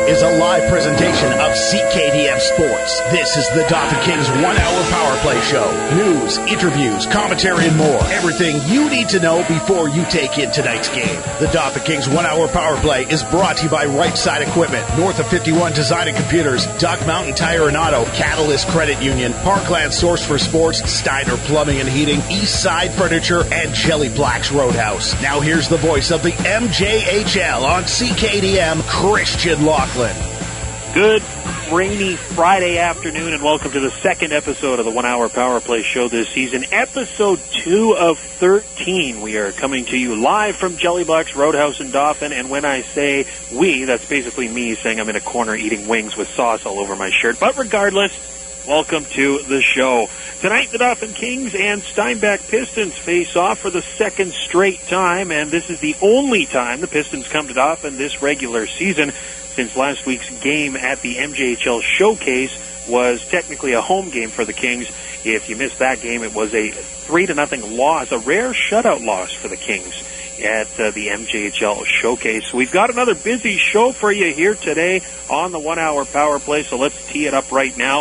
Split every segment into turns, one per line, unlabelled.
is a live presentation of CKDM Sports. This is the Dauphin Kings 1 hour power play show. News, interviews, commentary, and more. Everything you need to know before you take in tonight's game. The Dauphin Kings 1 hour power play is brought to you by Right Side Equipment, North of 51 Design and Computers, Duck Mountain Tire and Auto, Catalyst Credit Union, Parkland Source for Sports, Steiner Plumbing and Heating, East Side Furniture, and Jelly Black's Roadhouse. Now here's the voice of the MJHL on CKDM, Christian Laughland.
Good rainy Friday afternoon, and welcome to the second episode of the 1 hour power play show this season, episode 2 of 13. We are coming to you live from Jelly Black's Roadhouse in Dauphin, and when I say we, that's basically me saying I'm in a corner eating wings with sauce all over my shirt. But regardless, welcome to the show. Tonight, the Dauphin Kings and Steinbach Pistons face off for the second straight time, and this is the only time the Pistons come to Dauphin this regular season, since last week's game at the MJHL Showcase was technically a home game for the Kings. If you missed that game, it was a 3-0 loss, a rare shutout loss for the Kings at the MJHL Showcase. We've got another busy show for you here today on the 1 hour power play, so let's tee it up right now.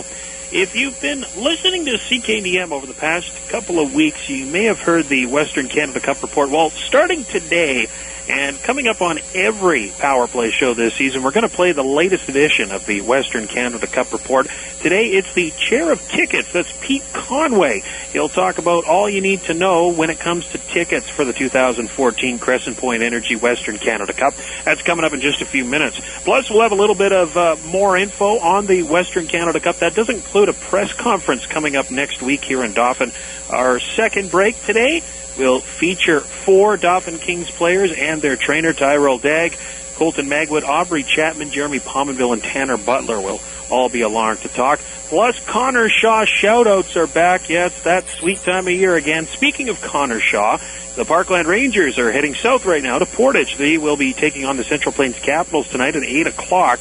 If you've been listening to CKDM over the past couple of weeks, you may have heard the Western Canada Cup report. Well, starting today, and coming up on every Power Play show this season, we're going to play the latest edition of the Western Canada Cup report. Today, it's the chair of tickets. That's Pete Conway. He'll talk about all you need to know when it comes to tickets for the 2014 Crescent Point Energy Western Canada Cup. That's coming up in just a few minutes. Plus, we'll have a little bit of more info on the Western Canada Cup. That does include a press conference coming up next week here in Dauphin. Our second break today will feature 4 Dauphin Kings players and their trainer, Tyrell Dagg, Colton Magwood, Aubrey Chapman, Jeremy Pominville, and Tanner Butler will all be along to talk. Plus, Connor Shaw shout-outs are back. Yes, that sweet time of year again. Speaking of Connor Shaw, the Parkland Rangers are heading south right now to Portage. They will be taking on the Central Plains Capitals tonight at 8 o'clock.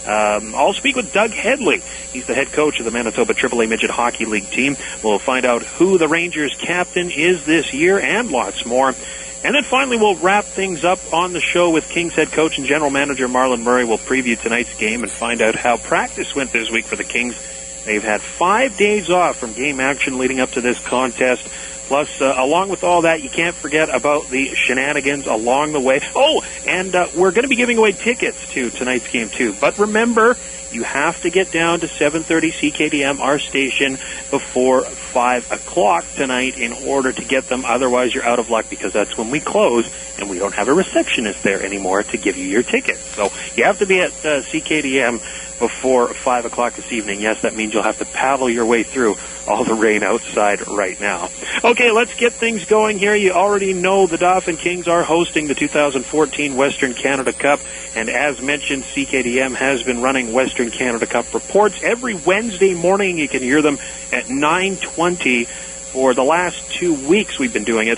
I'll speak with Doug Headley. He's the head coach of the Manitoba AAA Midget Hockey League team. We'll find out who the Rangers captain is this year and lots more. And then finally, we'll wrap things up on the show with Kings head coach and general manager Marlon Murray. We'll preview tonight's game and find out how practice went this week for the Kings. They've had 5 days off from game action leading up to this contest. Plus, along with all that, you can't forget about the shenanigans along the way. Oh, and we're going to be giving away tickets to tonight's game, too. But remember, you have to get down to 7:30 CKDM, our station, before 5 o'clock tonight in order to get them. Otherwise, you're out of luck because that's when we close, and we don't have a receptionist there anymore to give you your tickets. So you have to be at CKDM before 5 o'clock this evening. Yes, that means you'll have to paddle your way through all the rain outside right now. Okay, let's get things going here. You already know the Dauphin Kings are hosting the 2014 Western Canada Cup, and as mentioned, CKDM has been running Western Canada Cup reports every Wednesday morning. You can hear them at 9:20. For the last 2 weeks, we've been doing it.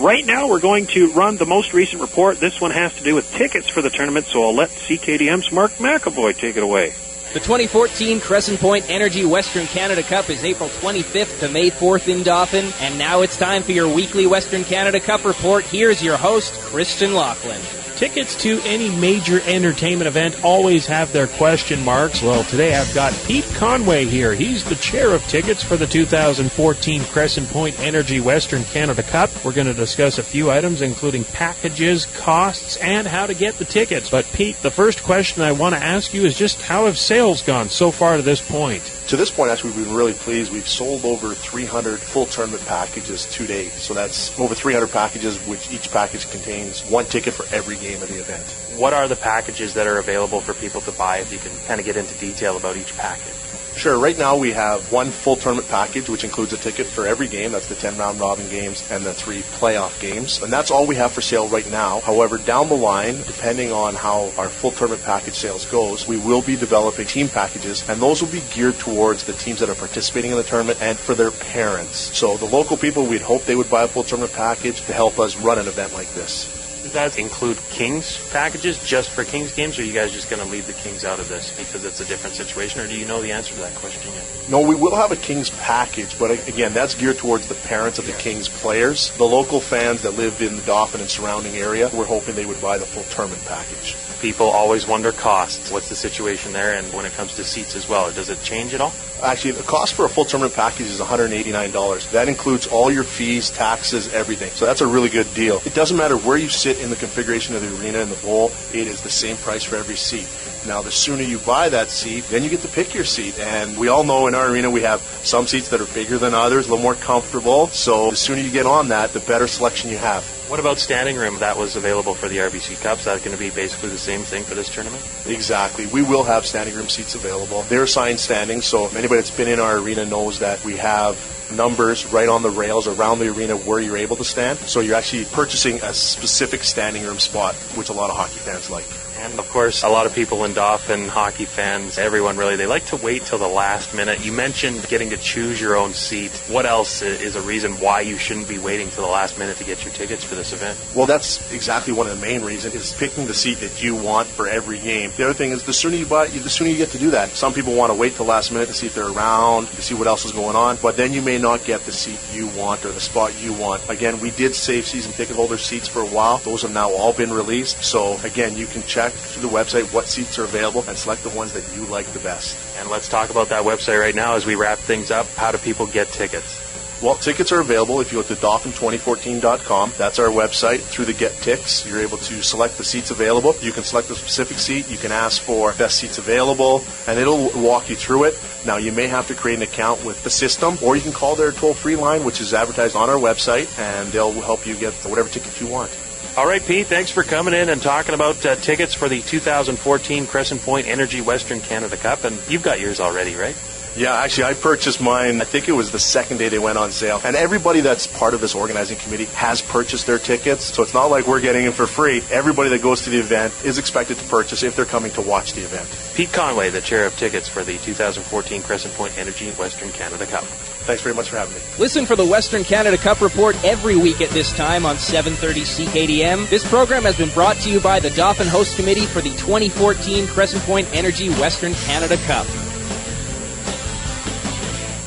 Right now, we're going to run the most recent report. This one has to do with tickets for the tournament, so I'll let CKDM's Mark McAvoy take it away.
The 2014 Crescent Point Energy Western Canada Cup is April 25th to May 4th in Dauphin, and now it's time for your weekly Western Canada Cup report. Here's your host, Christian Laughland.
Tickets to any major entertainment event always have their question marks. Well, today I've got Pete Conway here. He's the chair of tickets for the 2014 Crescent Point Energy Western Canada Cup. We're going to discuss a few items, including packages, costs, and how to get the tickets. But Pete, the first question I want to ask you is just how have sales gone so far to this point?
To this point, actually, we've been really pleased. We've sold over 300 full tournament packages to date. So that's over 300 packages, which each package contains 1 ticket for every game of the event.
What are the packages that are available for people to buy, if you can kind of get into detail about each package?
Sure. Right now we have 1 full tournament package, which includes a ticket for every game. That's the 10 round robin games and the 3 playoff games. And that's all we have for sale right now. However, down the line, depending on how our full tournament package sales goes, we will be developing team packages, and those will be geared towards the teams that are participating in the tournament and for their parents. So the local people, we'd hope they would buy a full tournament package to help us run an event like this.
Does that include Kings packages just for Kings games, or are you guys just going to leave the Kings out of this because it's a different situation, or do you know the answer to that question yet?
No, we will have a Kings package, but again, that's geared towards the parents of the Kings players. The local fans that live in the Dauphin and surrounding area, we're hoping they would buy the full tournament package.
People always wonder costs. What's the situation there, and when it comes to seats as well? Does it change at all?
Actually, the cost for a full tournament package is $189. That includes all your fees, taxes, everything. So that's a really good deal. It doesn't matter where you sit in the configuration of the arena and the bowl, it is the same price for every seat. Now, the sooner you buy that seat, then you get to pick your seat. And we all know in our arena we have some seats that are bigger than others, a little more comfortable. So the sooner you get on that, the better selection you have.
What about standing room that was available for the RBC Cup? Is that going to be basically the same thing for this tournament?
Exactly. We will have standing room seats available. They're assigned standing, so anybody that's been in our arena knows that we have numbers right on the rails around the arena where you're able to stand. So you're actually purchasing a specific standing room spot, which a lot of hockey fans like.
And, of course, a lot of people in Dauphin, hockey fans, everyone really, they like to wait till the last minute. You mentioned getting to choose your own seat. What else is a reason why you shouldn't be waiting till the last minute to get your tickets for this event?
Well, that's exactly one of the main reasons, is picking the seat that you want for every game. The other thing is the sooner you buy, the sooner you get to do that. Some people want to wait till the last minute to see if they're around, to see what else is going on, but then you may not get the seat you want or the spot you want. Again, we did save season ticket holder seats for a while. Those have now all been released. So, again, you can check through the website what seats are available and select the ones that you like the best.
And let's talk about that website right now as we wrap things up. How do people get tickets?
Well, tickets are available if you go to Dauphin2014.com. That's our website. Through the Get Ticks, you're able to select the seats available. You can select a specific seat. You can ask for best seats available, and it'll walk you through it. Now, you may have to create an account with the system, or you can call their toll-free line, which is advertised on our website, and they'll help you get whatever ticket you want.
All right, Pete, thanks for coming in and talking about tickets for the 2014 Crescent Point Energy Western Canada Cup, and you've got yours already, right?
Yeah, actually, I purchased mine, I think it was the second day they went on sale. And everybody that's part of this organizing committee has purchased their tickets, so it's not like we're getting them for free. Everybody that goes to the event is expected to purchase if they're coming to watch the event.
Pete Conway, the chair of tickets for the 2014 Crescent Point Energy Western Canada Cup.
Thanks very much for having me.
Listen for the Western Canada Cup Report every week at this time on 730 CKDM. This program has been brought to you by the Dauphin Host Committee for the 2014 Crescent Point Energy Western Canada Cup.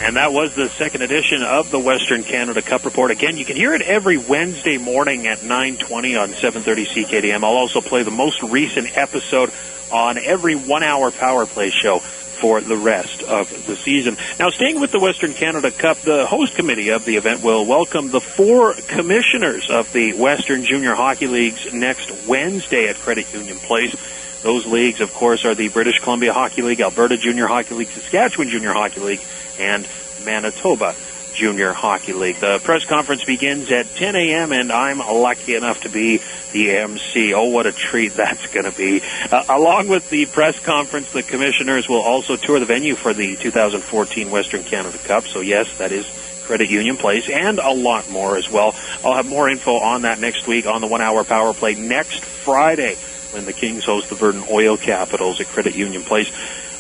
And that was the second edition of the Western Canada Cup Report. Again, you can hear it every Wednesday morning at 9:20 on 730 CKDM. I'll also play the most recent episode on every 1 hour power play show for the rest of the season. Now, staying with the Western Canada Cup, the host committee of the event will welcome the 4 commissioners of the Western Junior Hockey Leagues next Wednesday at Credit Union Place. Those leagues, of course, are the British Columbia Hockey League, Alberta Junior Hockey League, Saskatchewan Junior Hockey League, and Manitoba Junior Hockey League. The press conference begins at 10 a.m., and I'm lucky enough to be the MC. Oh, what a treat that's going to be. Along with the press conference, the commissioners will also tour the venue for the 2014 Western Canada Cup. So, yes, that is Credit Union Place, and a lot more as well. I'll have more info on that next week on the 1 hour power play next Friday when the Kings host the Verdun Oil Capitals at Credit Union Place.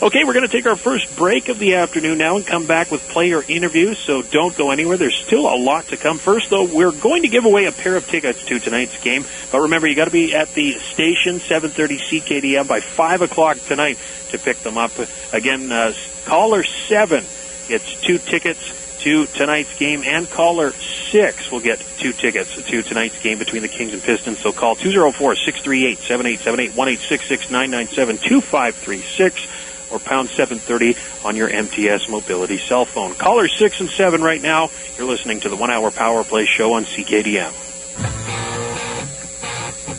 Okay, we're going to take our first break of the afternoon now and come back with player interviews, so don't go anywhere. There's still a lot to come. First, though, we're going to give away a pair of tickets to tonight's game. But remember, you got to be at the station, 730 CKDM, by 5 o'clock tonight to pick them up. Again, caller 7 gets 2 tickets to tonight's game, and caller 6 will get 2 tickets to tonight's game between the Kings and Pistons. So call 204-638-7878, 1-866-997-2536, or pound 730 on your MTS Mobility cell phone. Callers 6 and 7 right now. You're listening to the 1 hour power play show on CKDM.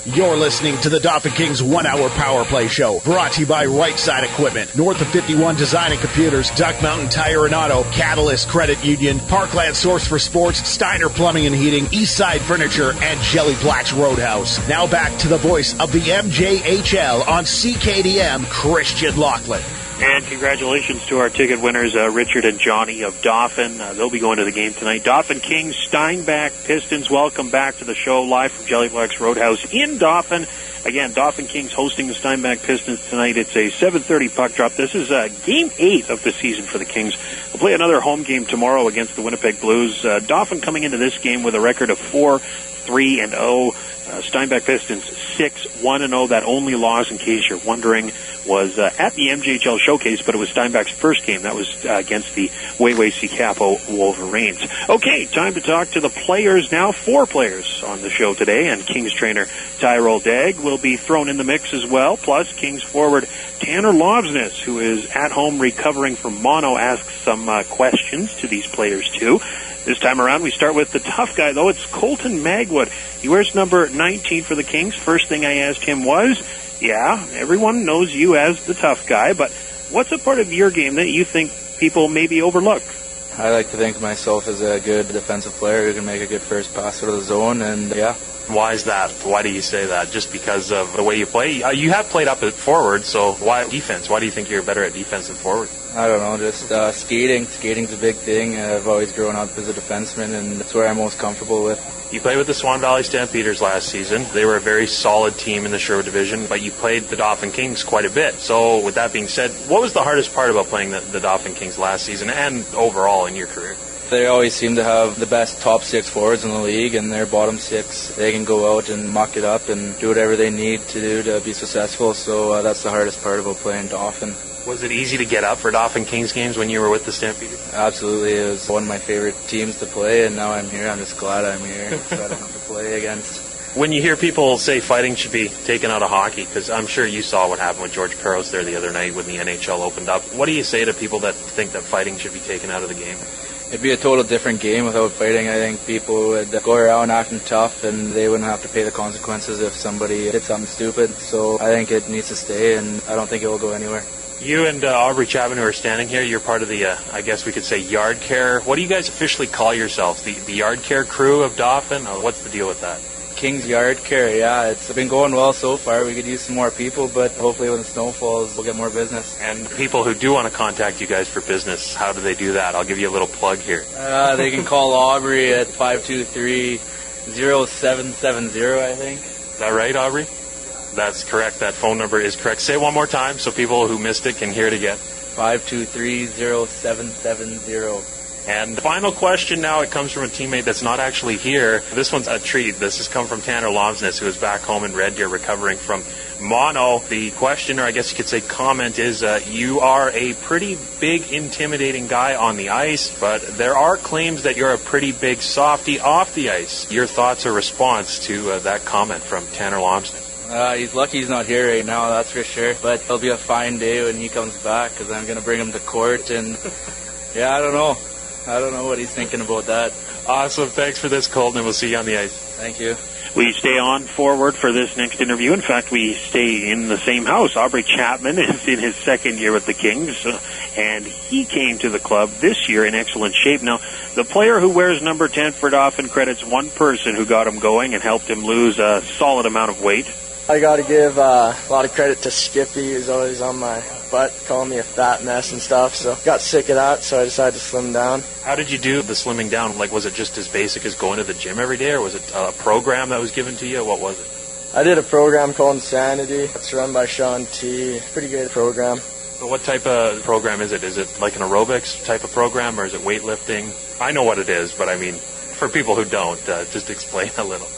You're listening to the Dauphin Kings 1 hour power play show, brought to you by Right Side Equipment, North of 51 Design and Computers, Duck Mountain Tire and Auto, Catalyst Credit Union, Parkland Source for Sports, Steiner Plumbing and Heating, Eastside Furniture, and Jelly Black's Roadhouse. Now back to the voice of the MJHL on CKDM, Christian Laughland.
And congratulations to our ticket winners, Richard and Johnny of Dauphin. They'll be going to the game tonight. Dauphin Kings, Steinbach Pistons. Welcome back to the show, live from Jelly Black's Roadhouse in Dauphin. Again, Dauphin Kings hosting the Steinbach Pistons tonight. It's a 7:30 puck drop. This is Game 8 of the season for the Kings. We'll play another home game tomorrow against the Winnipeg Blues. Dauphin coming into this game with a record of 4-3-0. Steinbach Pistons 6-1-0. That only loss, in case you're wondering, was at the MJHL Showcase, but it was Steinbach's first game. That was against the Wayway Capo Wolverines. Okay, time to talk to the players now. 4 players on the show today, and Kings trainer Tyrell Dagg will be thrown in the mix as well. Plus, Kings forward Tanner Lovsness, who is at home recovering from mono, asks some questions to these players too. This time around, we start with the tough guy, though. It's Colton Magwood. He wears number 19 for the Kings. First thing I asked him was, yeah, everyone knows you as the tough guy, but what's a part of your game that you think people maybe overlook?
I like to think of myself as a good defensive player who can make a good first pass out of the zone, and yeah.
Why is that? Why do you say that? Just because of the way you play? You have played up at forward, so why defense? Why do you think you're better at defense than forward?
I don't know, just skating. Skating's a big thing. I've always grown up as a defenseman, and that's where I'm most comfortable with.
You played with the Swan Valley Stampeders last season. They were a very solid team in the Sherwood division, but you played the Dauphin Kings quite a bit. So with that being said, what was the hardest part about playing the Dauphin Kings last season and overall in your career?
They always seem to have the best top 6 forwards in the league, and their bottom 6, they can go out and muck it up and do whatever they need to do to be successful. So that's the hardest part about playing Dauphin.
Was it easy to get up for Dauphin Kings games when you were with the Stampeders?
Absolutely. It was one of my favorite teams to play, and now I'm here. I'm just glad I'm here. So I don't have to play against.
When you hear people say fighting should be taken out of hockey, because I'm sure you saw what happened with George Peros there the other night when the NHL opened up, what do you say to people that think that fighting should be taken out of the game?
It'd be a total different game without fighting. I think people would go around acting tough, and they wouldn't have to pay the consequences if somebody did something stupid. So I think it needs to stay, and I don't think it will go anywhere.
You and Aubrey Chapman, who are standing here, you're part of the, I guess we could say, yard care. What do you guys officially call yourselves? The yard care crew of Dauphin? What's the deal with that?
King's Yard Care, yeah. It's been going well so far. We could use some more people, but hopefully when the snow falls, we'll get more business.
And people who do want to contact you guys for business, how do they do that? I'll give you a little plug here.
They can call Aubrey at 523-0770, I think.
Is that right, Aubrey? That's correct. That phone number is correct. Say it one more time so people who missed it can hear it again.
523-0770.
And the final question now, it comes from a teammate that's not actually here. This one's a treat. This has come from Tanner Lovsness, who is back home in Red Deer recovering from mono. The question, or I guess you could say comment, is you are a pretty big, intimidating guy on the ice, but there are claims that you're a pretty big softy off the ice. Your thoughts or response to that comment from Tanner Lovsness?
He's lucky he's not here right now, that's for sure. But it'll be a fine day when he comes back, because I'm going to bring him to court. And yeah, I don't know what he's thinking about that.
Awesome. Thanks for this, Colton, and we'll see you on the ice.
Thank you.
We stay on forward for this next interview. In fact, we stay in the same house. Aubrey Chapman is in his second year with the Kings, and he came to the club this year in excellent shape. Now, the player who wears number 10 for Dauphin credits one person who got him going and helped him lose a solid amount of weight.
I got to give a lot of credit to Skippy, who's always on my butt, calling me a fat mess and stuff. So got sick of that, so I decided to slim down.
How did you do the slimming down? Like, was it just as basic as going to the gym every day, or was it a program that was given to you? What was it?
I did a program called Insanity. It's run by Sean T. Pretty good program.
So what type of program is it? Is it like an aerobics type of program, or is it weightlifting? I know what it is, but I mean, for people who don't, just explain a little.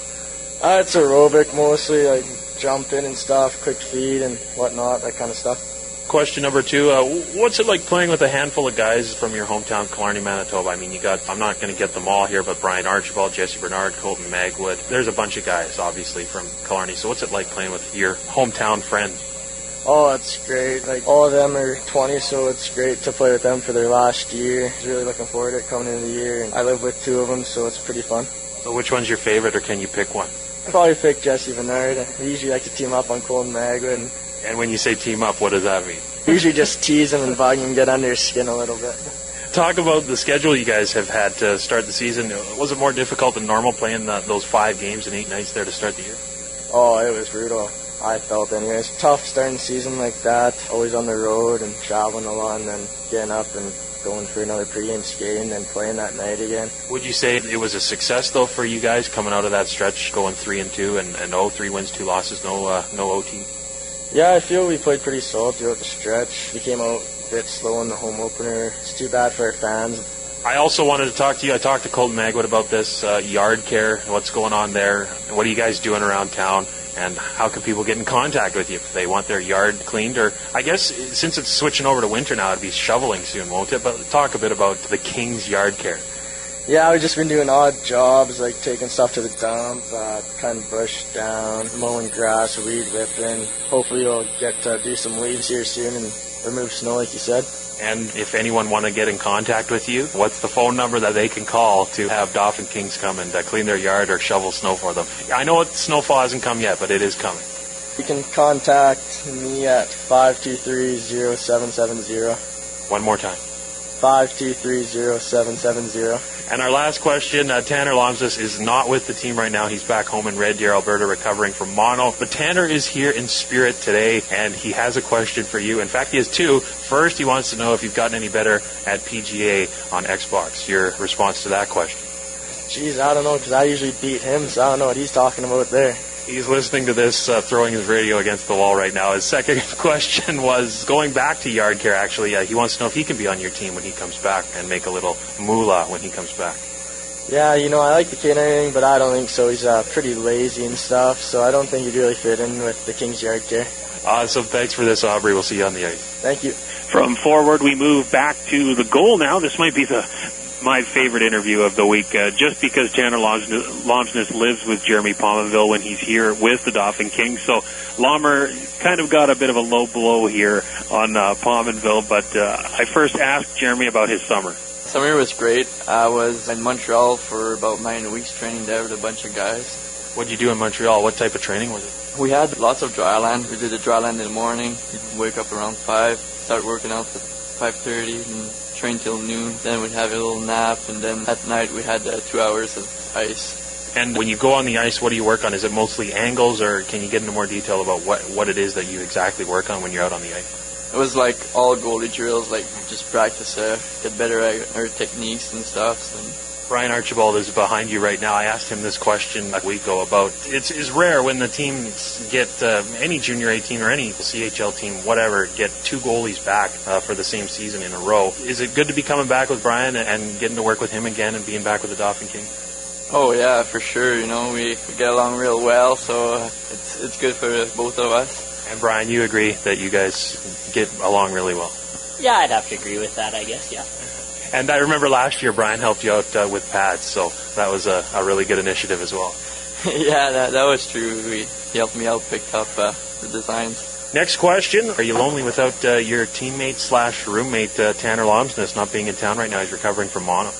It's aerobic mostly, like jumping and stuff, quick feet and whatnot, that kind of stuff.
Question number 2, what's it like playing with a handful of guys from your hometown, Killarney, Manitoba? I mean, you got, I'm not going to get them all here, but Brian Archibald, Jesse Bernard, Colton Magwood. There's a bunch of guys, obviously, from Killarney. So what's it like playing with your hometown friends?
Oh, it's great. Like, all of them are 20, so it's great to play with them for their last year. I was really looking forward to it coming into the year. And I live with 2 of them, so it's pretty fun.
So which one's your favorite, or can you pick one?
I'd probably pick Jesse Bernard. We usually like to team up on Colton Magwood.
And when you say team up, what does that mean?
Usually just tease him and bug him, get under his skin a little bit.
Talk about the schedule you guys have had to start the season. Was it more difficult than normal playing those 5 games and 8 nights there to start the year?
Oh, it was brutal. I felt anyways. Tough starting the season like that. Always on the road and traveling a lot, and then getting up and going for another pregame skate and then playing that night again.
Would you say it was a success, though, for you guys coming out of that stretch, going 3-2 and 3 wins, 2 losses, no OT?
Yeah, I feel we played pretty solid throughout the stretch. We came out a bit slow in the home opener. It's too bad for our fans.
I also wanted to talk to you. I talked to Colton Magwood about this yard care, what's going on there. What are you guys doing around town? And how can people get in contact with you if they want their yard cleaned? Or I guess since it's switching over to winter now, it'll be shoveling soon, won't it? But talk a bit about the Kings yard care.
Yeah, we've just been doing odd jobs, like taking stuff to the dump, cutting brush down, mowing grass, weed whipping. Hopefully we'll get to do some leaves here soon and remove snow, like you said.
And if anyone want to get in contact with you, what's the phone number that they can call to have Dauphin Kings come and clean their yard or shovel snow for them? I know snowfall hasn't come yet, but it is coming.
You can contact me at 523-0770.
One more time.
523-0770.
And our last question, Tanner Lomsness is not with the team right now. He's back home in Red Deer, Alberta, recovering from mono. But Tanner is here in spirit today, and he has a question for you. In fact, he has two. First, he wants to know if you've gotten any better at PGA on Xbox. Your response to that question?
Jeez, I don't know, because I usually beat him, so I don't know what he's talking about there.
He's listening to this, throwing his radio against the wall right now. His second question was going back to yard care, actually. He wants to know if he can be on your team when he comes back and make a little moolah when he comes back.
Yeah, I like the kid and everything, but I don't think so. He's pretty lazy and stuff, so I don't think he'd really fit in with the Kings yard care.
Awesome. Thanks for this, Aubrey. We'll see you on the ice.
Thank you.
From forward, we move back to the goal now. This might be my favorite interview of the week, just because Tanner Lomsness lives with Jeremy Pominville when he's here with the Dauphin Kings. So Lomer kind of got a bit of a low blow here on Pominville, but I first asked Jeremy about his summer.
Summer was great. I was in Montreal for about 9 weeks training there with a bunch of guys.
What did you do in Montreal? What type of training was it?
We had lots of dry land. We did the dry land in the morning. We'd wake up around 5, start working out at 5:30, and train till noon. Then we'd have a little nap, and then at night we had 2 hours of ice.
And when you go on the ice, what do you work on? Is it mostly angles, or can you get into more detail about what it is that you exactly work on when you're out on the ice?
It was like all goalie drills, like just practice, get better at our techniques and stuff. And
Brian Archibald is behind you right now. I asked him this question a week ago about it's rare when the teams get any junior A team or any CHL team, whatever, get two goalies back for the same season in a row. Is it good to be coming back with Brian and getting to work with him again and being back with the Dauphin King?
Oh yeah, for sure. We get along real well, so it's good for both of us.
And Brian, you agree that you guys get along really well?
Yeah, I'd have to agree with that, I guess, yeah.
And I remember last year Brian helped you out with pads, so that was a really good initiative as well.
Yeah, that was true. He helped me out, picked up the designs.
Next question. Are you lonely without your teammate/roommate Tanner Lomsness not being in town right now? He's recovering from mono.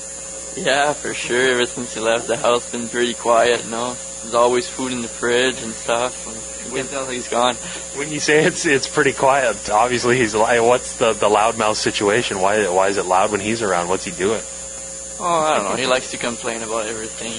Yeah, for sure. Ever since he left, the house been pretty quiet, There's always food in the fridge and stuff. You can tell he's gone.
When you say it's pretty quiet, obviously he's lying. What's the loudmouth situation? Why is it loud when he's around? What's he doing?
Oh, I don't know. He likes to complain about everything,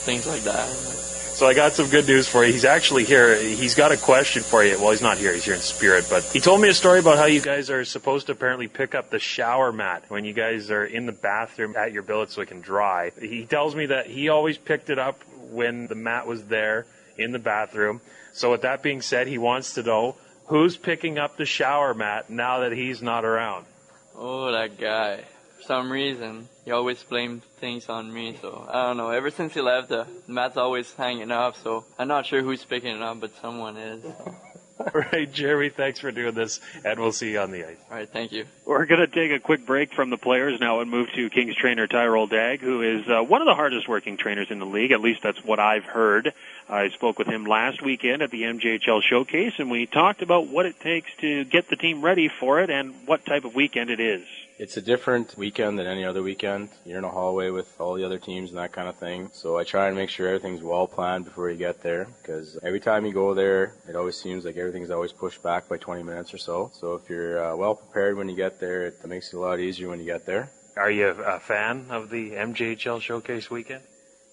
things like that.
So I got some good news for you. He's actually here. He's got a question for you. Well, he's not here. He's here in spirit. But he told me a story about how you guys are supposed to apparently pick up the shower mat when you guys are in the bathroom at your billet so it can dry. He tells me that he always picked it up when the mat was there in the bathroom. So with that being said, he wants to know who's picking up the shower mat now that he's not around.
Oh, that guy. For some reason, he always blamed things on me, so I don't know. Ever since he left, the mat's always hanging up, so I'm not sure who's picking it up, but someone is.
All right, Jeremy, thanks for doing this, and we'll see you on the ice.
All right, thank you.
We're going to take a quick break from the players now and move to Kings trainer Tyrell Dagg, who is one of the hardest working trainers in the league. At least that's what I've heard. I spoke with him last weekend at the MJHL Showcase, and we talked about what it takes to get the team ready for it and what type of weekend it is.
It's a different weekend than any other weekend. You're in a hallway with all the other teams and that kind of thing. So I try and make sure everything's well planned before you get there, because every time you go there, it always seems like everything's always pushed back by 20 minutes or so. So if you're well prepared when you get there, it makes it a lot easier when you get there.
Are you a fan of the MJHL Showcase weekend?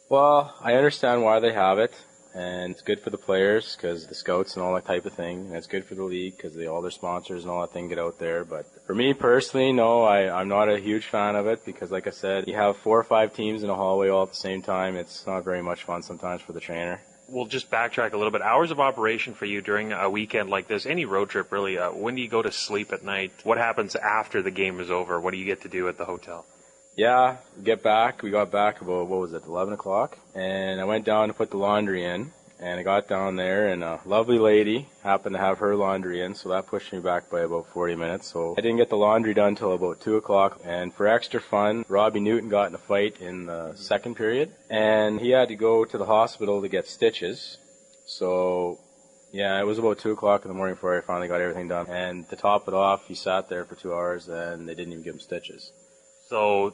Well, I understand why they have it. And it's good for the players because the scouts and all that type of thing. And it's good for the league because all their sponsors and all that thing get out there. But for me personally, no, I'm not a huge fan of it because, like I said, you have 4 or 5 teams in a hallway all at the same time. It's not very much fun sometimes for the trainer.
We'll just backtrack a little bit. Hours of operation for you during a weekend like this, any road trip really, when do you go to sleep at night? What happens after the game is over? What do you get to do at the hotel?
Yeah, we got back about, 11 o'clock, and I went down to put the laundry in, and I got down there, and a lovely lady happened to have her laundry in, so that pushed me back by about 40 minutes, so I didn't get the laundry done till about 2 o'clock, and for extra fun, Robbie Newton got in a fight in the second period, and he had to go to the hospital to get stitches, so yeah, it was about 2 o'clock in the morning before I finally got everything done, and to top it off, he sat there for 2 hours, and they didn't even give him stitches.
So,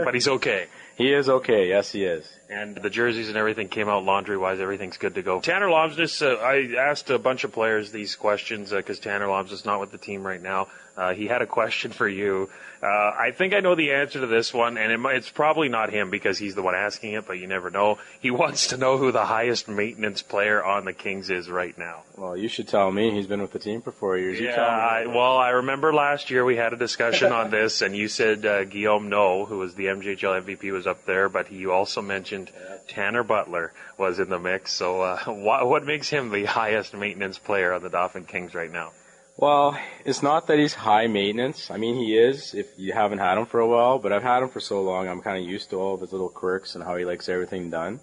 but he's okay.
He is okay, yes he is.
And the jerseys and everything came out laundry-wise, everything's good to go. Tanner Lomsness, I asked a bunch of players these questions because Tanner Lomsness is not with the team right now. He had a question for you. I think I know the answer to this one, and it's probably not him because he's the one asking it, but you never know. He wants to know who the highest maintenance player on the Kings is right now.
Well, you should tell me. He's been with the team for 4 years.
Yeah, I remember last year we had a discussion on this, and you said Guillaume No, who was the MJHL MVP, was up there, but you also mentioned Tanner Butler was in the mix. So what makes him the highest maintenance player on the Dauphin Kings right now?
Well, it's not that he's high maintenance. I mean, he is if you haven't had him for a while, but I've had him for so long, I'm kind of used to all of his little quirks and how he likes everything done.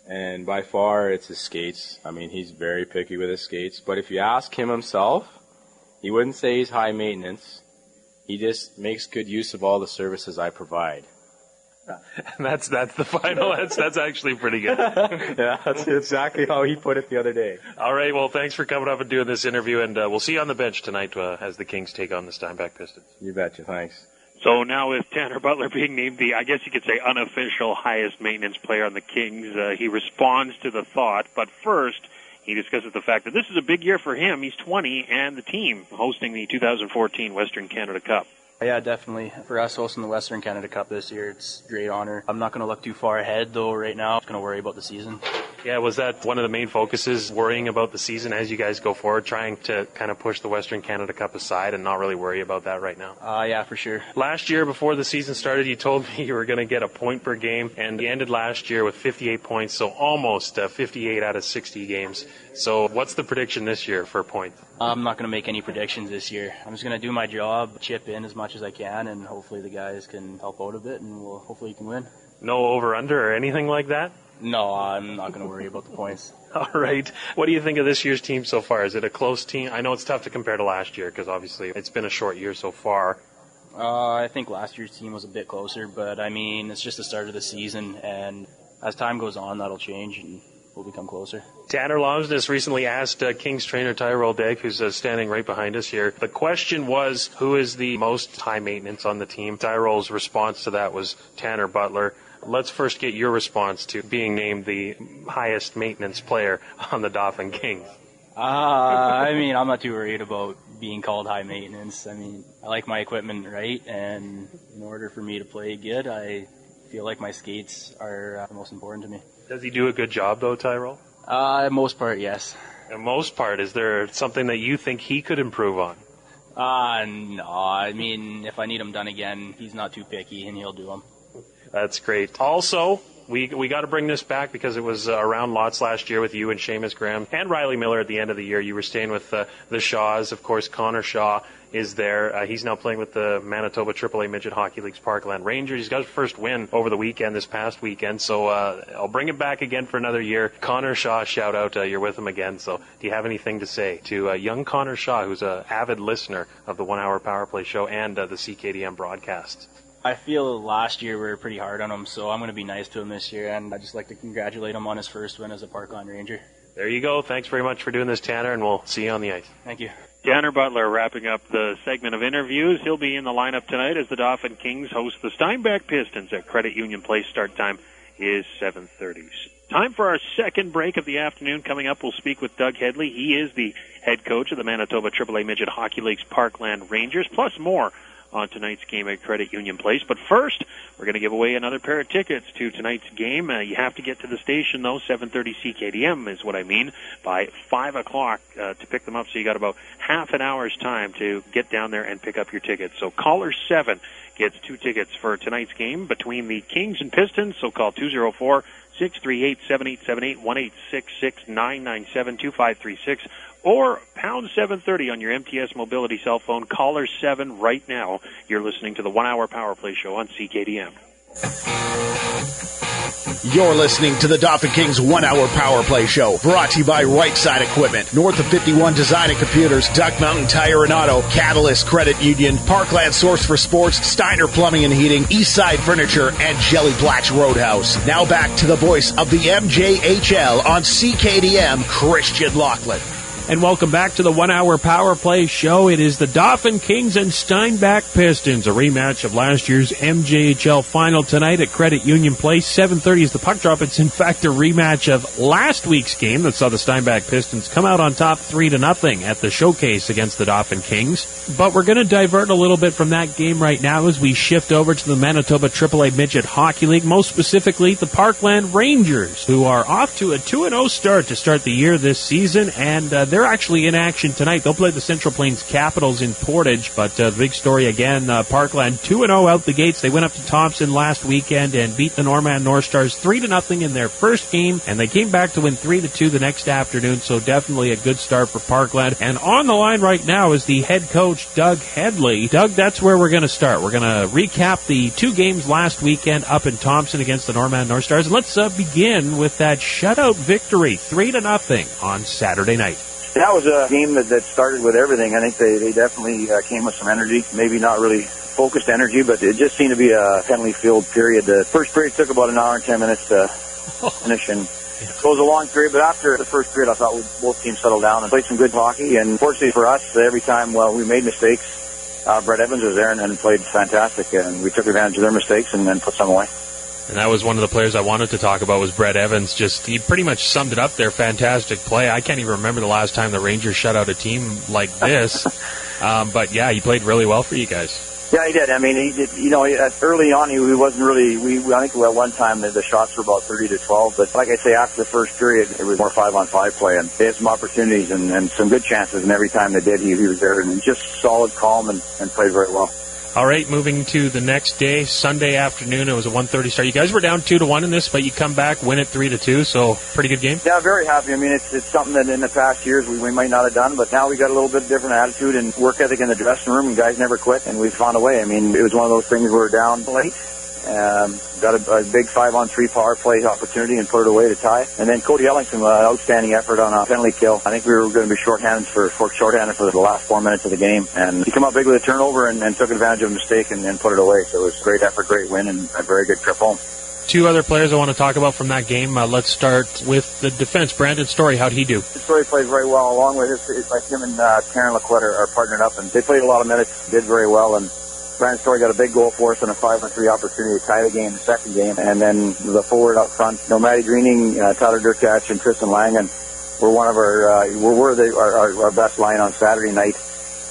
And by far, it's his skates. I mean, he's very picky with his skates. But if you ask him himself, he wouldn't say he's high maintenance. He just makes good use of all the services I provide.
And that's the final. That's actually pretty good.
Yeah, that's exactly how he put it the other day.
All right, well, thanks for coming up and doing this interview, and we'll see you on the bench tonight as the Kings take on the Steinbach Pistons.
You betcha, thanks.
So now with Tanner Butler being named the, I guess you could say, unofficial highest maintenance player on the Kings, he responds to the thought, but first he discusses the fact that this is a big year for him. He's 20, and the team hosting the 2014 Western Canada Cup.
Yeah, definitely. For us hosting the Western Canada Cup this year, it's a great honor. I'm not going to look too far ahead, though, right now. I'm just going to worry about the season.
Yeah, was that one of the main focuses, worrying about the season as you guys go forward, trying to kind of push the Western Canada Cup aside and not really worry about that right now?
Yeah, for sure.
Last year, before the season started, you told me you were going to get a point per game, and you ended last year with 58 points, so almost 58 out of 60 games. So what's the prediction this year for points?
I'm not going to make any predictions this year. I'm just going to do my job, chip in as much as I can, and hopefully the guys can help out a bit, and hopefully you can win.
No over-under or anything like that?
No, I'm not going to worry about the points.
All right. What do you think of this year's team so far? Is it a close team? I know it's tough to compare to last year because obviously it's been a short year so far.
I think last year's team was a bit closer, but I mean, it's just the start of the season, and as time goes on, that'll change and we'll become closer.
Tanner Lomsness recently asked Kings trainer Tyrell Degg, who's standing right behind us here. The question was, who is the most high maintenance on the team? Tyrell's response to that was Tanner Butler. Let's first get your response to being named the highest maintenance player on the Dauphin Kings.
I mean, I'm not too worried about being called high maintenance. I mean, I like my equipment right, and in order for me to play good, I feel like my skates are the most important to me.
Does he do a good job, though, Tyrell?
Most part, yes.
The most part, is there something that you think he could improve on?
No. I mean, if I need him done again, he's not too picky, and he'll do them.
That's great. Also, we got to bring this back because it was around lots last year with you and Seamus Graham and Riley Miller at the end of the year. You were staying with the Shaws. Of course, Connor Shaw is there. He's now playing with the Manitoba AAA Midget Hockey League's Parkland Rangers. He's got his first win over the weekend, this past weekend. So I'll bring it back again for another year. Connor Shaw, shout out. You're with him again. So do you have anything to say to young Connor Shaw, who's an avid listener of the 1 Hour Power Play show and the CKDM broadcasts?
I feel last year we were pretty hard on him, so I'm going to be nice to him this year, and I'd just like to congratulate him on his first win as a Parkland Ranger.
There you go. Thanks very much for doing this, Tanner, and we'll see you on the ice.
Thank you.
Tanner Butler wrapping up the segment of interviews. He'll be in the lineup tonight as the Dauphin Kings host the Steinbach Pistons at Credit Union Place. Start time is 7:30. Time for our second break of the afternoon. Coming up, we'll speak with Doug Headley. He is the head coach of the Manitoba AAA Midget Hockey League's Parkland Rangers, plus more on tonight's game at Credit Union Place. But first, we're going to give away another pair of tickets to tonight's game. You have to get to the station, though. 7:30 CKDM is what I mean, by 5 o'clock to pick them up. So you got about half an hour's time to get down there and pick up your tickets. So caller 7 gets 2 tickets for tonight's game between the Kings and Pistons. So call 204-638-7878, 1-866-997-2536, or pound 730 on your MTS Mobility cell phone. Caller 7 right now. You're listening to the 1 Hour Power Play Show on CKDM.
You're listening to the Dauphin Kings 1 Hour Power Play Show, brought to you by Right Side Equipment, North of 51 Design and Computers, Duck Mountain Tire and Auto, Catalyst Credit Union, Parkland Source for Sports, Steiner Plumbing and Heating, Eastside Furniture, and Jelly Black's Roadhouse. Now back to the voice of the MJHL on CKDM, Christian Laughland.
And welcome back to the 1 Hour Power Play Show. It is the Dauphin Kings and Steinbach Pistons, a rematch of last year's MJHL final tonight at Credit Union Place. 7:30 is the puck drop. It's in fact a rematch of last week's game that saw the Steinbach Pistons come out on top 3-0 at the showcase against the Dauphin Kings. But we're going to divert a little bit from that game right now as we shift over to the Manitoba AAA Midget Hockey League, most specifically the Parkland Rangers, who are off to a 2-0 start to start the year this season, and they're actually in action tonight. They'll play the Central Plains Capitals in Portage, but the big story again, Parkland 2-0 out the gates. They went up to Thompson last weekend and beat the Norman North Stars 3-0 in their first game, and they came back to win 3-2 the next afternoon, so definitely a good start for Parkland. And on the line right now is the head coach, Doug Headley. Doug, that's where we're going to start. We're going to recap the two games last weekend up in Thompson against the Norman North Stars. And let's begin with that shutout victory, 3-0 on Saturday night.
That was a game that started with everything. I think they definitely came with some energy. Maybe not really focused energy, but it just seemed to be a penalty-filled period. The first period took about an hour and 10 minutes to finish, and it was a long period. But after the first period, I thought both teams settled down and played some good hockey. And fortunately for us, every time we made mistakes, Brett Evans was there and played fantastic, and we took advantage of their mistakes and then put some away.
And that was one of the players I wanted to talk about was Brett Evans. He pretty much summed it up there. Fantastic play. I can't even remember the last time the Rangers shut out a team like this. But yeah, he played really well for you guys.
Yeah, he did. I mean, he did. Early on, he wasn't really. I think at one time the shots were about 30-12. But like I say, after the first period, it was more 5-on-5 play, and they had some opportunities and some good chances. And every time they did, he was there and just solid, calm, and played very well.
All right, moving to the next day, Sunday afternoon. It was a 1:30 start. You guys were down 2-1 in this, but you come back, win it 3-2. So pretty good game.
Yeah, very happy. I mean, it's something that in the past years we might not have done, but now we got a little bit different attitude and work ethic in the dressing room, and guys never quit, and we found a way. I mean, it was one of those things we were down late. Got a big 5-on-3 power play opportunity and put it away to tie. And then Cody Ellington, outstanding effort on a penalty kill. I think we were going to be shorthanded for the last 4 minutes of the game. And he came up big with a turnover and took advantage of a mistake and put it away. So it was a great effort, great win, and a very good trip home.
Two other players I want to talk about from that game. Let's start with the defense. Brandon Story, how'd he do?
Story played very well, along with him and Karen Lequette are partnered up, and they played a lot of minutes, did very well, and Brandon Story got a big goal for us on a 5-on-3 opportunity to tie the game, the second game. And then the forward up front, Maddie Greening, Tyler Durkach, and Tristan Langen were one of our best line on Saturday night.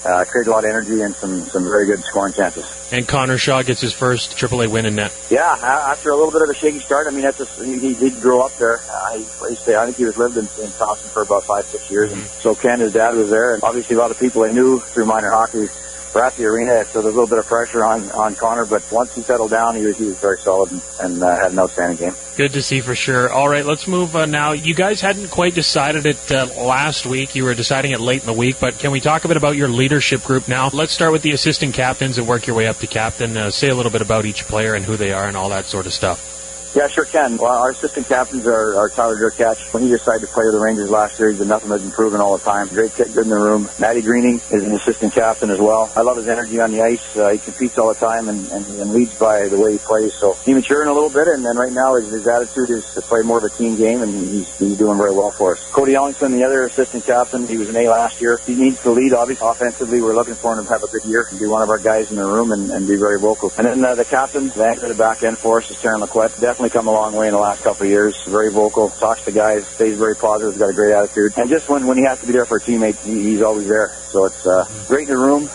Created a lot of energy and some very good scoring chances.
And Connor Shaw gets his first AAA win in net.
Yeah, after a little bit of a shaky start. I mean, he did grow up there. I think he was lived in Thompson for about 5-6 years. And so Ken, his dad, was there. And obviously a lot of people I knew through minor hockey were at the arena, so there's a little bit of pressure on Connor, but once he settled down, he was very solid and had an outstanding game.
Good to see for sure. All right, let's move now. You guys hadn't quite decided it last week. You were deciding it late in the week, but can we talk a bit about your leadership group now? Let's start with the assistant captains and work your way up to captain. Say a little bit about each player and who they are and all that sort of stuff.
Yeah, sure can. Well, our assistant captains are Tyler Durkach. When he decided to play with the Rangers last year, he's been nothing but improving all the time. Great kid, good in the room. Maddie Greening is an assistant captain as well. I love his energy on the ice. He competes all the time and leads by the way he plays. So he's maturing a little bit, and then right now his attitude is to play more of a team game, and he's doing very well for us. Cody Ellington, the other assistant captain, he was an A last year. He needs to lead, obviously. Offensively, we're looking for him to have a good year and be one of our guys in the room and be very vocal. And then the captain, the anchor at the back end for us is Karen Lequette. Definitely come a long way in the last couple of years. Very vocal, talks to guys, stays very positive, got a great attitude. And just when he has to be there for a teammate, he's always there. So it's great in the room.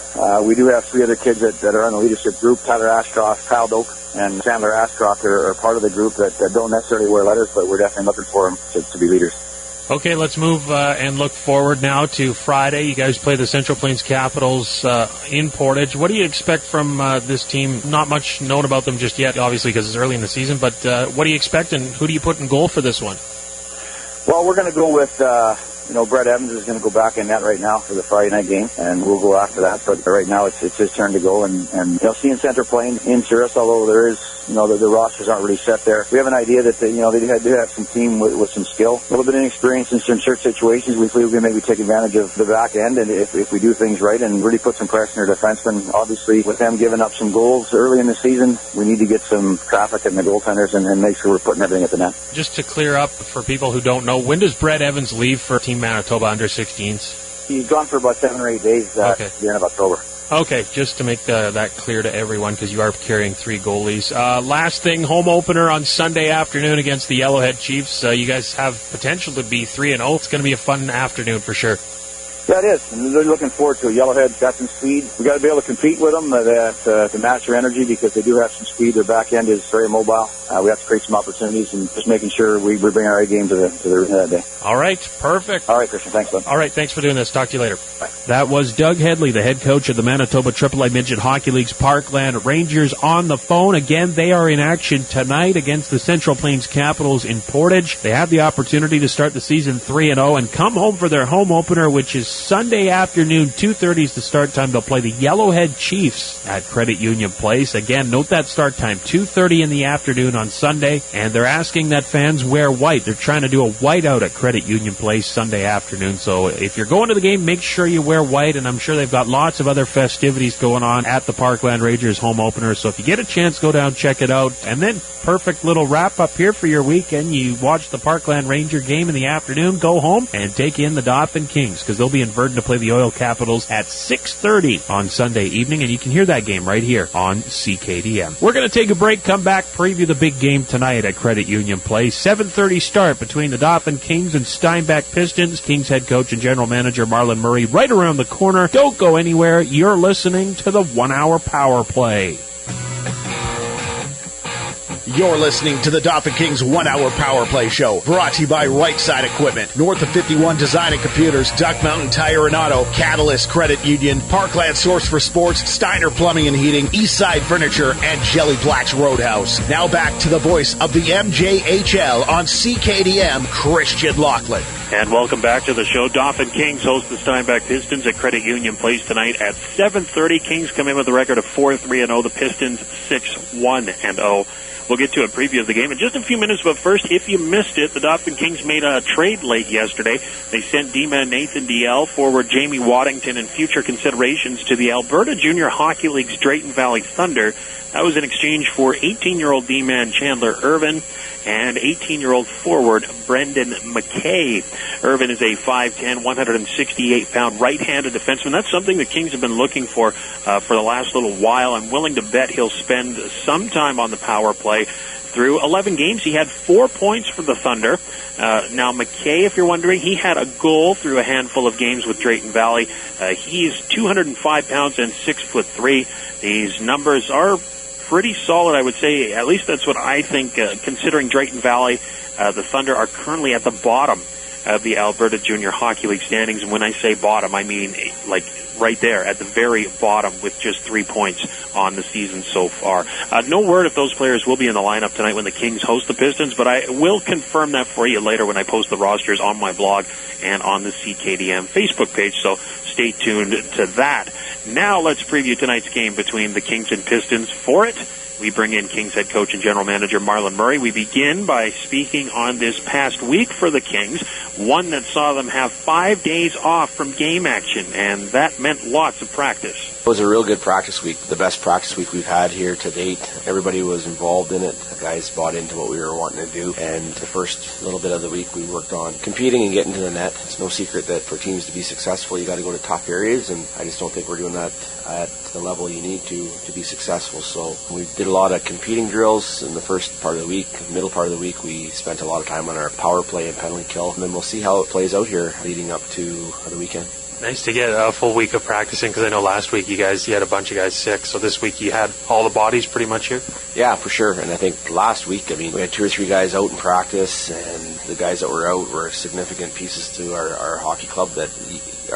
We do have 3 other kids that are in the leadership group. Tyler Ashcroft, Kyle Doak, and Chandler Ashcroft are part of the group that don't necessarily wear letters, but we're definitely looking for them to be leaders.
Okay, let's move and look forward now to Friday. You guys play the Central Plains Capitals in Portage. What do you expect from this team? Not much known about them just yet, obviously, because it's early in the season, but what do you expect, and who do you put in goal for this one?
Well, we're going to go with Brett Evans is going to go back in net right now for the Friday night game, and we'll go after that. But right now it's his turn to go, and seeing center playing in Cirrus, although there is, the rosters aren't really set there. We have an idea that they do have some team with some skill, a little bit of inexperience in some certain situations. We feel we can maybe take advantage of the back end, and if we do things right and really put some pressure on our defensemen. Obviously, with them giving up some goals early in the season, we need to get some traffic in the goaltenders and make sure we're putting everything at the net.
Just to clear up for people who don't know, when does Brett Evans leave for Team Manitoba under 16s?
He's gone for about 7 or 8 days at the end of October.
Okay, just to make that clear to everyone, because you are carrying 3 goalies. Last thing, home opener on Sunday afternoon against the Yellowhead Chiefs. You guys have potential to be 3-0. It's going to be a fun afternoon for sure.
Yeah, it is. And they're looking forward to it. Yellowhead's got some speed. We got to be able to compete with them to match their energy, because they do have some speed. Their back end is very mobile. We have to create some opportunities and just making sure we bring our A game to the arena that day.
All right, perfect.
All right, Christian, thanks, bud.
All right, thanks for doing this. Talk to you later.
Bye.
That was Doug Headley, the head coach of the Manitoba AAA Midget Hockey League's Parkland Rangers, on the phone. Again, they are in action tonight against the Central Plains Capitals in Portage. They have the opportunity to start the season 3-0 and come home for their home opener, which is Sunday afternoon, 2:30 is the start time. They'll play the Yellowhead Chiefs at Credit Union Place. Again, note that start time, 2:30 in the afternoon on Sunday, and they're asking that fans wear white. They're trying to do a whiteout at Credit Union Place Sunday afternoon, so if you're going to the game, make sure you wear white, and I'm sure they've got lots of other festivities going on at the Parkland Rangers home opener, so if you get a chance, go down, check it out. And then, perfect little wrap-up here for your weekend. You watch the Parkland Ranger game in the afternoon, go home, and take in the Dauphin Kings, because they'll be in Verdun to play the Oil Capitals at 6:30 on Sunday evening, and you can hear that game right here on CKDM. We're going to take a break, come back, preview the big game tonight at Credit Union Place. 7:30 start between the Dauphin Kings and Steinbach Pistons. Kings head coach and general manager Marlon Murray right around the corner. Don't go anywhere. You're listening to the 1 Hour Power Play.
You're listening to the Dauphin Kings 1 Hour Power Play Show, brought to you by Right Side Equipment, North of 51 Design and Computers, Duck Mountain Tire and Auto, Catalyst Credit Union, Parkland Source for Sports, Steiner Plumbing and Heating, Eastside Furniture, and Jelly Black's Roadhouse. Now back to the voice of the MJHL on CKDM, Christian Laughland.
And welcome back to the show. Dauphin Kings host the Steinbach Pistons at Credit Union Place tonight at 7:30. Kings come in with a record of 4-3-0. The Pistons 6-1-0. We'll get to a preview of the game in just a few minutes, but first, if you missed it, the Dauphin Kings made a trade late yesterday. They sent D-man Nathan DL, forward Jamie Waddington, and future considerations to the Alberta Junior Hockey League's Drayton Valley Thunder. That was in exchange for 18-year-old D-man Chandler Irvin and 18-year-old forward Brendan McKay. Irvin is a 5'10", 168-pound right-handed defenseman. That's something the Kings have been looking for the last little while. I'm willing to bet he'll spend some time on the power play. Through 11 games, he had 4 points for the Thunder. Now, McKay, if you're wondering, he had a goal through a handful of games with Drayton Valley. He's 205 pounds and 6'3". These numbers are pretty solid, I would say. At least that's what I think, considering Drayton Valley. The Thunder are currently at the bottom of the Alberta Junior Hockey League standings. And when I say bottom, I mean like right there at the very bottom with just 3 points on the season so far. No word if those players will be in the lineup tonight when the Kings host the Pistons, but I will confirm that for you later when I post the rosters on my blog and on the CKDM Facebook page, so stay tuned to that. Now let's preview tonight's game between the Kings and Pistons. For it, we bring in Kings head coach and general manager Marlon Murray. We begin by speaking on this past week for the Kings, one that saw them have 5 days off from game action, and that meant lots of practice.
It was a real good practice week, the best practice week we've had here to date. Everybody was involved in it. The guys bought into what we were wanting to do, and the first little bit of the week we worked on competing and getting to the net. It's no secret that for teams to be successful, you got to go to tough areas, and I just don't think we're doing that at the level you need to be successful. So we did a lot of competing drills in the first part of the week. Middle part of the week, we spent a lot of time on our power play and penalty kill, and then we'll see how it plays out here leading up to the weekend.
Nice to get a full week of practicing, because I know last week you had a bunch of guys sick, so this week you had all the bodies pretty much here?
Yeah, for sure. And I think last week, we had 2 or 3 guys out in practice, and the guys that were out were significant pieces to our hockey club that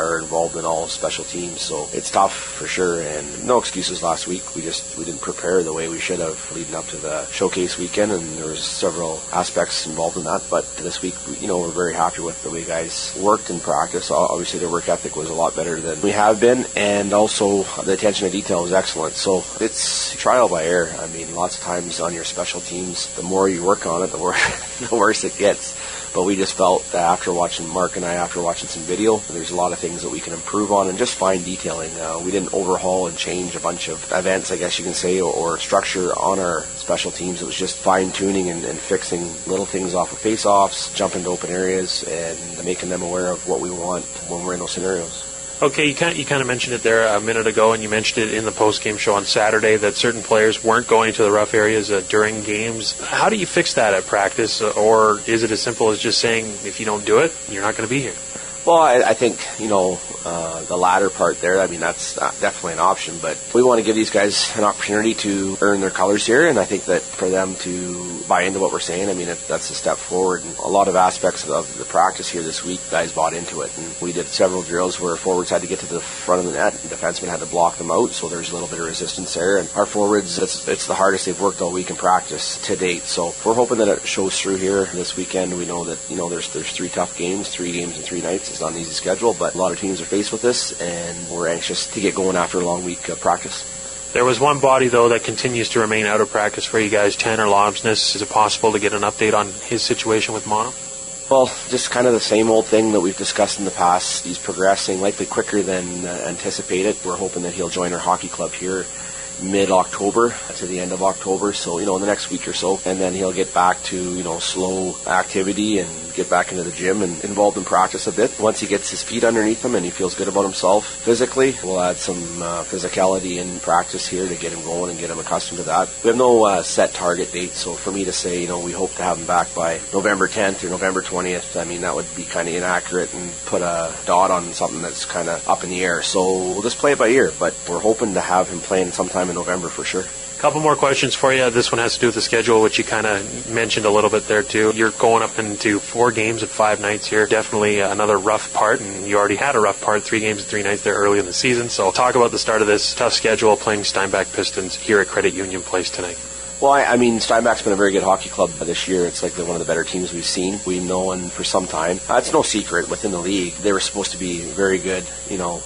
are involved in all special teams. So it's tough for sure, and no excuses last week. We didn't prepare the way we should have leading up to the showcase weekend, and there was several aspects involved in that. But this week, we're very happy with the way guys worked in practice. Obviously, their work ethic was a lot better than we have been, and also the attention to detail was excellent. So it's trial by error. I mean, lots of times on your special teams, the more you work on it, the worse it gets. But we just felt that after watching some video, there's a lot of things that we can improve on and just fine detailing. We didn't overhaul and change a bunch of events, I guess you can say, or structure on our special teams. It was just fine-tuning and fixing little things off of face-offs, jumping to open areas, and making them aware of what we want when we're in those scenarios.
Okay, you kind of mentioned it there a minute ago, and you mentioned it in the post-game show on Saturday that certain players weren't going to the rough areas during games. How do you fix that at practice, or is it as simple as just saying if you don't do it, you're not going to be here?
Well, I think, the latter part there, I mean, that's definitely an option, but we want to give these guys an opportunity to earn their colors here, and I think that for them to buy into what we're saying, I mean, that's a step forward. And a lot of aspects of the practice here this week, guys bought into it, and we did several drills where forwards had to get to the front of the net, and defensemen had to block them out, so there's a little bit of resistance there, and our forwards, it's the hardest they've worked all week in practice to date, so we're hoping that it shows through here this weekend. We know that, there's 3 tough games, 3 games in 3 nights. It's not an easy schedule, but a lot of teams are faced with this, and we're anxious to get going after a long week of practice.
There was one body, though, that continues to remain out of practice for you guys, Tanner Lobsness. Is it possible to get an update on his situation with mono?
Well, just kind of the same old thing that we've discussed in the past. He's progressing likely quicker than anticipated. We're hoping that he'll join our hockey club here mid-October to the end of October, so in the next week or so, and then he'll get back to slow activity and get back into the gym and involved in practice a bit. Once he gets his feet underneath him and he feels good about himself physically, we'll add some physicality in practice here to get him going and get him accustomed to that. We have no set target date, so for me to say we hope to have him back by November 10th or November 20th, I mean, that would be kind of inaccurate and put a dot on something that's kind of up in the air. So we'll just play it by ear, but we're hoping to have him playing sometime in November for sure.
Couple more questions for you. This one has to do with the schedule, which you kind of mentioned a little bit there too. You're going up into 4 games and 5 nights here. Definitely another rough part, and you already had a rough part, 3 games and 3 nights there early in the season. So talk about the start of this tough schedule playing Steinbach Pistons here at Credit Union Place tonight.
Well, I mean, Steinbach's been a very good hockey club this year. It's like one of the better teams we've seen. We've known for some time. It's no secret within the league. They were supposed to be very good,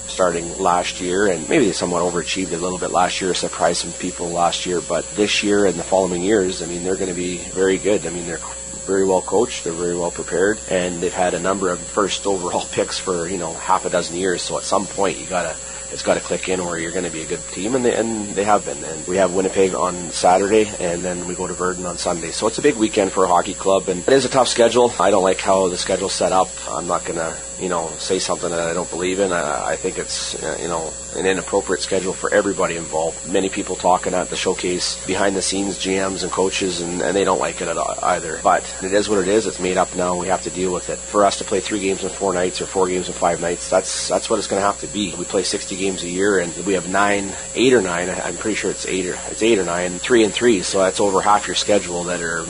starting last year, and maybe they somewhat overachieved a little bit last year, surprised some people last year. But this year and the following years, I mean, they're going to be very good. I mean, they're very well coached, they're very well prepared, and they've had a number of first overall picks for, half a dozen years. So at some point, it's got to click in where you're going to be a good team, and they have been. And we have Winnipeg on Saturday, and then we go to Verdun on Sunday. So it's a big weekend for a hockey club, and it is a tough schedule. I don't like how the schedule's set up. I'm not going to, say something that I don't believe in. I think it's, an inappropriate schedule for everybody involved. Many people talking at the showcase behind the scenes, GMs and coaches, and they don't like it either. But it is what it is. It's made up now. We have to deal with it. For us to play 3 games in 4 nights or 4 games in 5 nights, that's what it's going to have to be. We play 60 games a year, and we have 8 or 9. I'm pretty sure it's 8 or 9, 3 and 3. So that's over half your schedule that are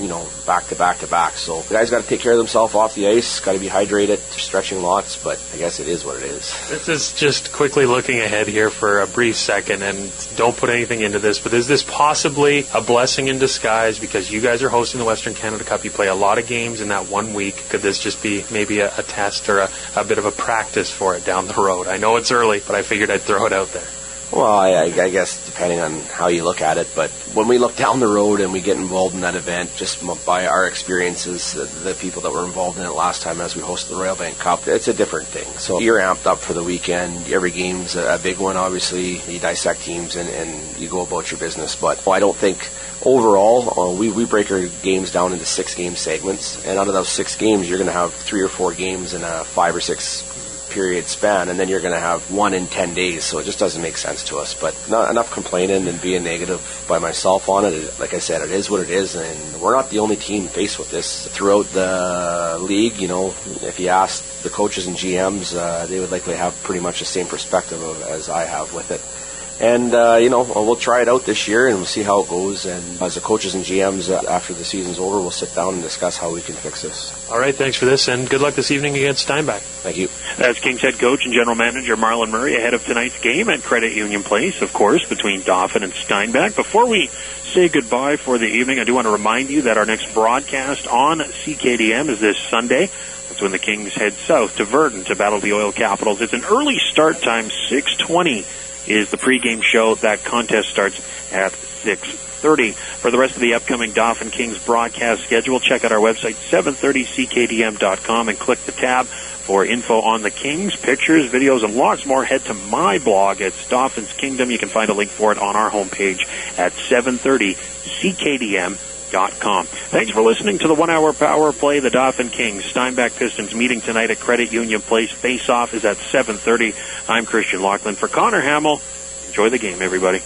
back to back to back. So the guys got to take care of themselves off the ice. Got to be hydrated, stretching lots. But I guess it is what it is.
This is just quickly looking ahead here for a brief second, and don't put anything into this, but is this possibly a blessing in disguise because you guys are hosting the Western Canada Cup? You play a lot of games in that 1 week. Could this just be maybe a test or a bit of a practice for it down the road? I know it's early, but I figured I'd throw it out there.
Well, I guess depending on how you look at it, but when we look down the road and we get involved in that event, just by our experiences, the people that were involved in it last time as we hosted the Royal Bank Cup, it's a different thing. So you're amped up for the weekend. Every game's a big one, obviously. You dissect teams and you go about your business. But I don't think overall, we break our games down into 6-game segments, and out of those 6 games, you're going to have 3 or 4 games in a 5 or 6 period span, and then you're going to have 1 in 10 days, so it just doesn't make sense to us. But not enough complaining and being negative by myself on it. Like I said, it is what it is, and we're not the only team faced with this. Throughout the league, if you ask the coaches and GMs, they would likely have pretty much the same perspective as I have with it. And, we'll try it out this year and we'll see how it goes. And as the coaches and GMs, after the season's over, we'll sit down and discuss how we can fix this.
All right, thanks for this, and good luck this evening against Steinbach.
Thank you.
That's Kings head coach and general manager Marlon Murray ahead of tonight's game at Credit Union Place, of course, between Dauphin and Steinbach. Before we say goodbye for the evening, I do want to remind you that our next broadcast on CKDM is this Sunday. That's when the Kings head south to Verdun to battle the Oil Capitals. It's an early start time, 6:20 is the pregame show. That contest starts at 6:30. For the rest of the upcoming Dauphin Kings broadcast schedule, check out our website, 730ckdm.com, and click the tab for info on the Kings, pictures, videos, and lots more. Head to my blog. It's Dauphin's Kingdom. You can find a link for it on our homepage at 730ckdm.com. Thanks for listening to the 1 Hour Power Play. The Dauphin Kings Steinbach Pistons meeting tonight at Credit Union Place. Face-off is at 7:30. I'm Christian Laughland. For Connor Hamill, enjoy the game, everybody.